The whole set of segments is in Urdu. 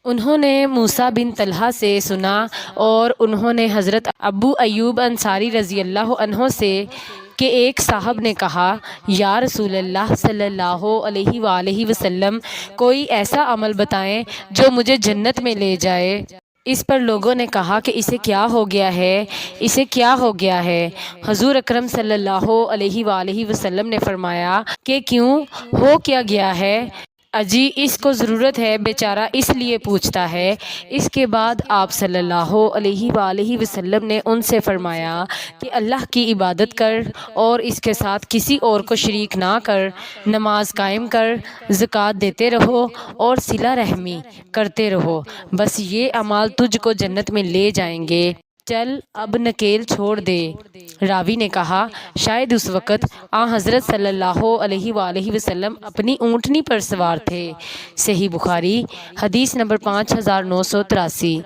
انہوں نے موسیٰ بن طلحہ سے سنا اور انہوں نے حضرت ابو ایوب انصاری رضی اللہ عنہ سے کہ ایک صاحب نے کہا، یا رسول اللہ صلی اللہ علیہ وآلہ وسلم، کوئی ایسا عمل بتائیں جو مجھے جنت میں لے جائے۔ اس پر لوگوں نے کہا کہ اسے کیا ہو گیا ہے، اسے کیا ہو گیا ہے؟ حضور اکرم صلی اللہ علیہ وآلہ وسلم نے فرمایا کہ کیوں، ہو کیا گیا ہے؟ اجی اس کو ضرورت ہے، بیچارہ اس لیے پوچھتا ہے۔ اس کے بعد آپ صلی اللہ علیہ وآلہ وسلم نے ان سے فرمایا کہ اللہ کی عبادت کر اور اس کے ساتھ کسی اور کو شریک نہ کر، نماز قائم کر، زکوٰۃ دیتے رہو اور صلہ رحمی کرتے رہو، بس یہ اعمال تجھ کو جنت میں لے جائیں گے، چل اب نکیل چھوڑ دے۔ راوی نے کہا، شاید اس وقت حضرت صلی اللہ علیہ وآلہ وسلم اپنی اونٹنی پر سوار تھے۔ صحیح بخاری، حدیث نمبر 5983۔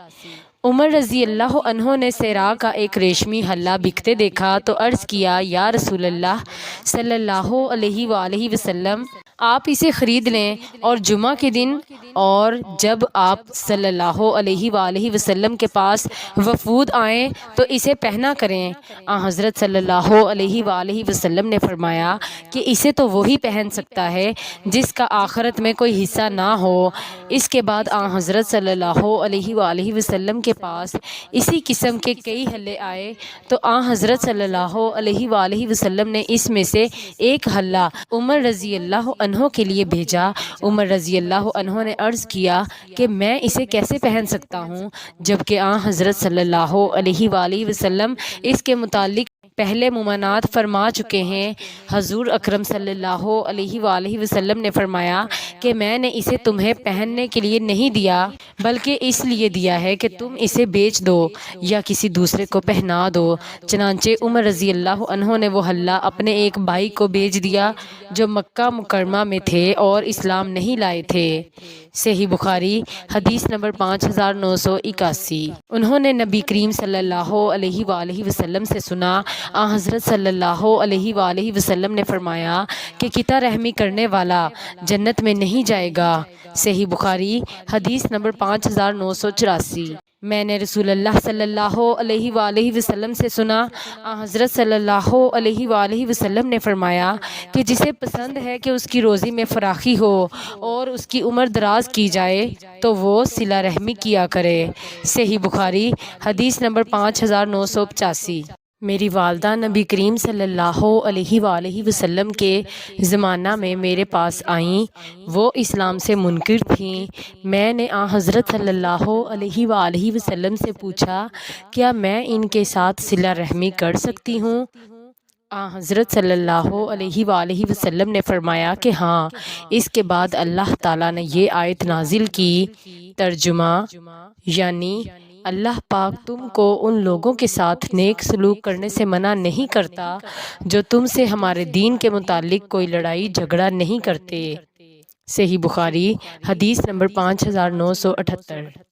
عمر رضی اللہ عنہ نے سیرا کا ایک ریشمی ہلا بکتے دیکھا تو عرض کیا، یا رسول اللہ صلی اللہ علیہ وآلہ وسلم، آپ اسے خرید لیں اور جمعہ کے دن اور جب آپ صلی اللہ علیہ وآلہ وسلم کے پاس وفود آئیں تو اسے پہنا کریں۔ حضرت صلی اللہ علیہ وآلہ وسلم نے فرمایا کہ اسے تو وہی پہن سکتا ہے جس کا آخرت میں کوئی حصہ نہ ہو۔ اس کے بعد حضرت صلی اللہ علیہ وآلہ وسلم کے پاس اسی قسم کے کئی ہلے آئے تو حضرت صلی اللہ علیہ وآلہ وسلم نے اس میں سے ایک ہلا عمر رضی اللہ عنہ کے لیے بھیجا۔ عمر رضی اللہ عنہ نے عرض کیا کہ میں اسے کیسے پہن سکتا ہوں، جبکہ حضرت صلی اللہ علیہ وآلہ وسلم اس کے متعلق پہلے ممانعت فرما چکے ہیں۔ حضور اکرم صلی اللہ علیہ وآلہ وسلم نے فرمایا کہ میں نے اسے تمہیں پہننے کے لیے نہیں دیا بلکہ اس لیے دیا ہے کہ تم اسے بیچ دو یا کسی دوسرے کو پہنا دو۔ چنانچہ عمر رضی اللہ عنہ نے وہ ہلا اپنے ایک بھائی کو بیچ دیا جو مکہ مکرمہ میں تھے اور اسلام نہیں لائے تھے۔ صحیح بخاری، حدیث نمبر 5981۔ انہوں نے نبی کریم صلی اللہ علیہ وآلہ وسلم سے سنا، حضرت صلی اللہ علیہ وآلہ وسلم نے فرمایا کہ قطع رحمی کرنے والا جنت میں نہیں جائے گا۔ صحیح بخاری، حدیث نمبر 5984۔ میں نے رسول اللہ صلی اللہ علیہ وآلہ وسلم سے سنا، حضرت صلی اللہ علیہ وآلہ وسلم نے فرمایا کہ جسے پسند ہے کہ اس کی روزی میں فراخی ہو اور اس کی عمر دراز کی جائے تو وہ صلہ رحمی کیا کرے۔ صحیح بخاری، حدیث نمبر 5985۔ میری والدہ نبی کریم صلی اللہ علیہ وآلہ وسلم کے زمانہ میں میرے پاس آئیں، وہ اسلام سے منکر تھیں۔ میں نے حضرت صلی اللہ علیہ وآلہ وسلم سے پوچھا، کیا میں ان کے ساتھ صلہ رحمی کر سکتی ہوں؟ حضرت صلی اللہ علیہ وآلہ وسلم نے فرمایا کہ ہاں۔ اس کے بعد اللہ تعالیٰ نے یہ آیت نازل کی۔ ترجمہ یعنی اللہ پاک تم کو ان لوگوں کے ساتھ نیک سلوک کرنے سے منع نہیں کرتا جو تم سے ہمارے دین کے متعلق کوئی لڑائی جھگڑا نہیں کرتے۔ صحیح بخاری، حدیث نمبر 5978۔